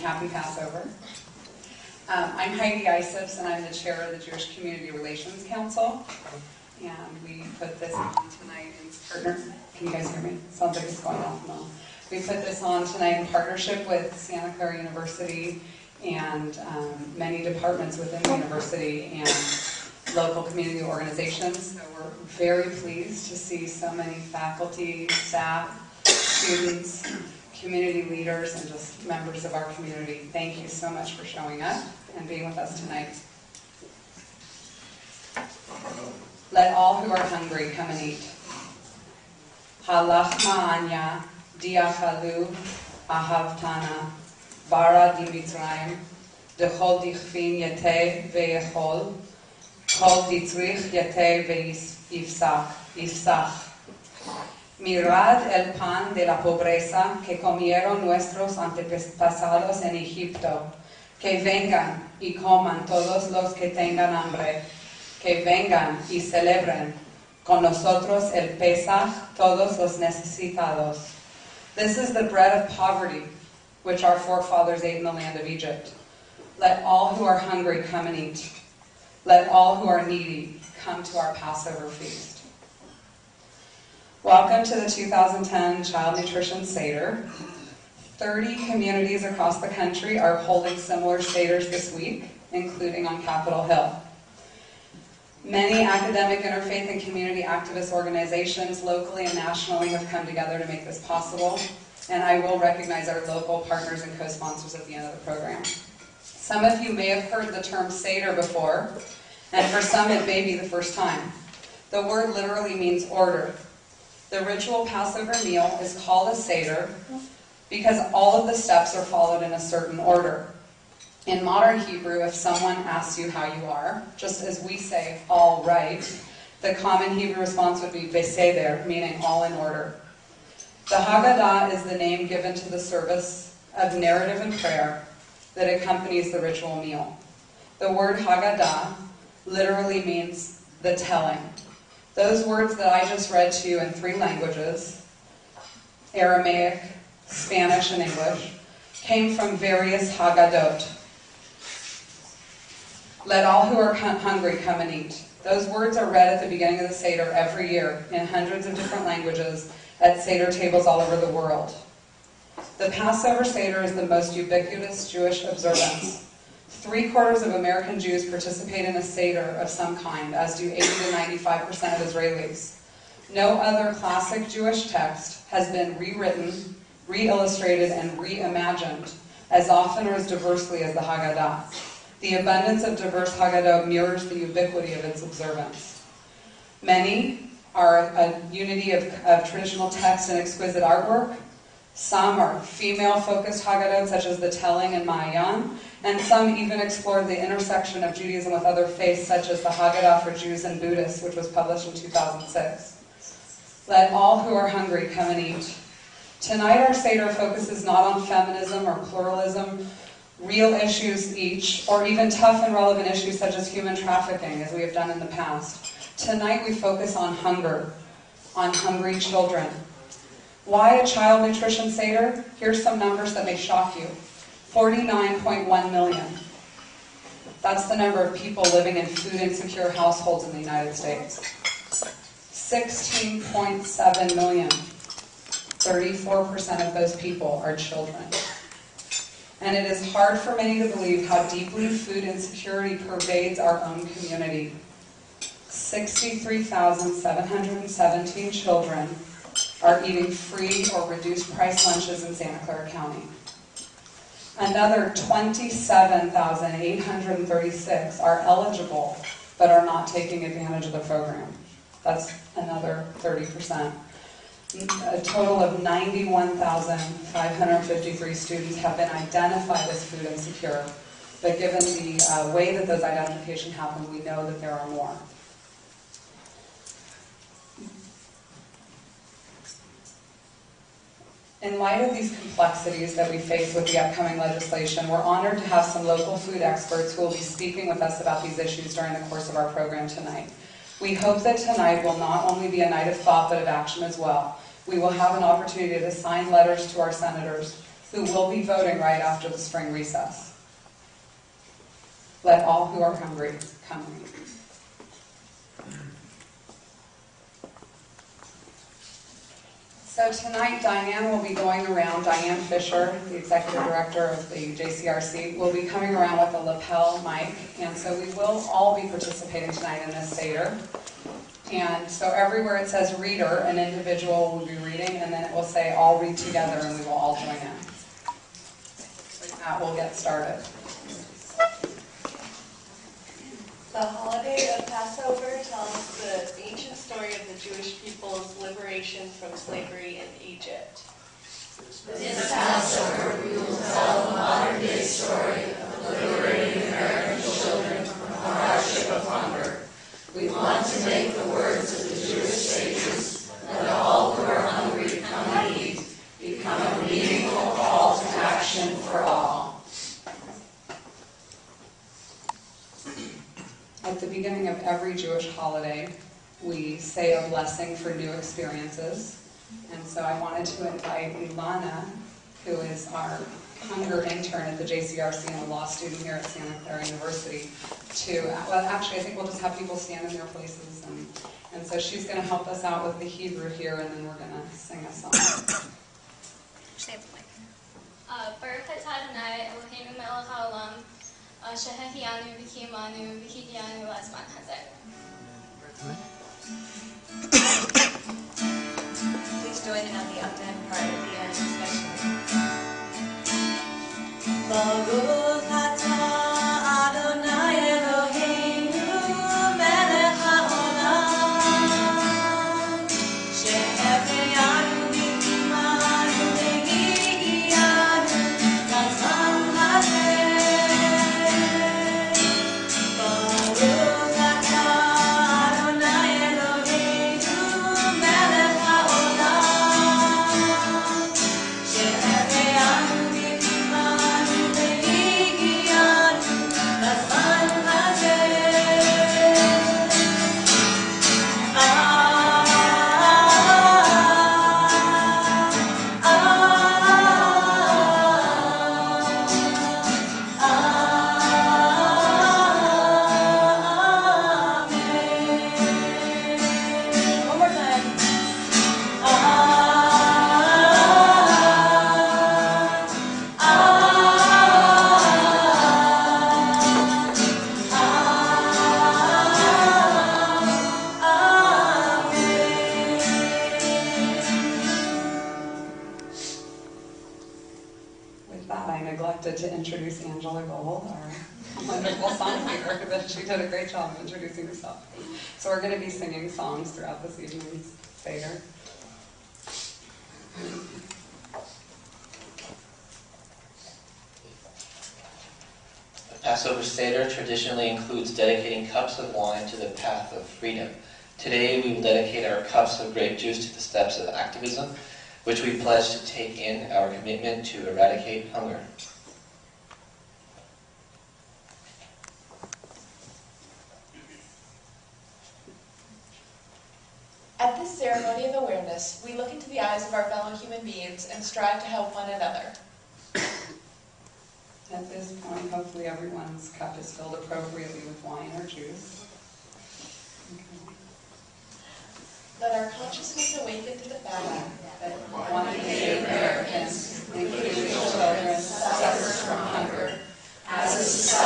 happy Passover. I'm Heidi Isifs, and I'm the chair of the Jewish Community Relations Council. And we put this on tonight in partnership. Can you guys hear me? Sounds like it's going off and on. We put this on tonight in partnership with Santa Clara University and many departments within the university and local community organizations. So we're very pleased to see so many faculty, staff, students, community leaders, and just members of our community. Thank you so much for showing up and being with us tonight. Let all who are hungry come and eat. Halachma anya diachalu ahavtana bara di Mitzrayim dechol dichfin yete veyechol kol ditzrich yete veyifsach. Mirad el pan de la pobreza que comieron nuestros antepasados en Egipto, que vengan y coman todos los que tengan hambre, que vengan y celebren con nosotros el Pesach todos los necesitados. This is the bread of poverty, which our forefathers ate in the land of Egypt. Let all who are hungry come and eat. Let all who are needy come to our Passover feast. Welcome to the 2010 Child Nutrition Seder. 30 communities across the country are holding similar Seders this week, including on Capitol Hill. Many academic, interfaith, and community activist organizations locally and nationally have come together to make this possible, and I will recognize our local partners and co-sponsors at the end of the program. Some of you may have heard the term Seder before, and for some it may be the first time. The word literally means order. The ritual Passover meal is called a Seder because all of the steps are followed in a certain order. In modern Hebrew, if someone asks you how you are, just as we say, all right, the common Hebrew response would be beseder, meaning all in order. The Haggadah is the name given to the service of narrative and prayer that accompanies the ritual meal. The word Haggadah literally means the telling. Those words that I just read to you in 3 languages, Aramaic, Spanish, and English, came from various Haggadot. Let all who are hungry come and eat. Those words are read at the beginning of the Seder every year in hundreds of different languages at Seder tables all over the world. The Passover Seder is the most ubiquitous Jewish observance. 3/4 of American Jews participate in a Seder of some kind, as do 80 to 95% of Israelis. No other classic Jewish text has been rewritten, re-illustrated, and reimagined as often or as diversely as the Haggadah. The abundance of diverse Haggadah mirrors the ubiquity of its observance. Many are a unity of traditional text and exquisite artwork. Some are female-focused Haggadot, such as the Telling and Ma'ayan, and some even explore the intersection of Judaism with other faiths, such as the Haggadah for Jews and Buddhists, which was published in 2006. Let all who are hungry come and eat. Tonight our Seder focuses not on feminism or pluralism, real issues each, or even tough and relevant issues such as human trafficking, as we have done in the past. Tonight we focus on hunger, on hungry children. Why a child nutrition Seder? Here's some numbers that may shock you. 49.1 million. That's the number of people living in food insecure households in the United States. 16.7 million. 34% of those people are children. And it is hard for many to believe how deeply food insecurity pervades our own community. 63,717 children are eating free or reduced price lunches in Santa Clara County. Another 27,836 are eligible but are not taking advantage of the program. That's another 30%. A total of 91,553 students have been identified as food insecure, but given the way that those identifications happen, we know that there are more. In light of these complexities that we face with the upcoming legislation, we're honored to have some local food experts who will be speaking with us about these issues during the course of our program tonight. We hope that tonight will not only be a night of thought, but of action as well. We will have an opportunity to sign letters to our senators, who will be voting right after the spring recess. Let all who are hungry come and eat. So tonight, Diane will be going around, Diane Fisher, the executive director of the JCRC, will be coming around with a lapel mic, and so we will all be participating tonight in this Seder. And so everywhere it says reader, an individual will be reading, and then it will say all read together, and we will all join in. With that, we'll get started. The holiday of Passover tells the ancient story of the Jewish people's liberation from slavery in Egypt. This Passover, we will tell the modern-day story of liberating American children from the hardship of hunger. We want to make the words of the Jewish sages, "Let all who are hungry come and eat," become a meaningful call to action for all. At the beginning of every Jewish holiday, we say a blessing for new experiences. And so I wanted to invite Ilana, who is our hunger intern at the JCRC and a law student here at Santa Clara University, to, well, actually, I think we'll just have people stand in their places. And so she's going to help us out with the Hebrew here, and then we're going to sing a song. Baruch atah Adonai Eloheinu melech haolam, shehehiyanu v'kiyamanu v'hidyanu la'zman hazeh. Please join in on the up-tempo part of the discussion. Baruch atah Adonai Eloheinu melech haolam, shehecheyanu v'kimanu v'higiyanu la'zman hazeh. Baruch atah Adonai Eloheinu melech haolam, shehecheyanu v'kimanu v'higiyanu la'zman hazeh. One more time. With that, I neglected to introduce Angela Gold, our wonderful song leader, but she did a great job of introducing herself. So we're going to be singing songs throughout this evening's Seder. The Passover Seder traditionally includes dedicating cups of wine to the path of freedom. Today we will dedicate our cups of grape juice to the steps of activism, which we pledge to take in our commitment to eradicate hunger. At this ceremony of awareness, we look into the eyes of our fellow human beings and strive to help one another. At this point, hopefully everyone's cup is filled appropriately with wine or juice. Let our consciousness awaken to the fact That one in eight Americans, including children, suffers from hunger. As a society,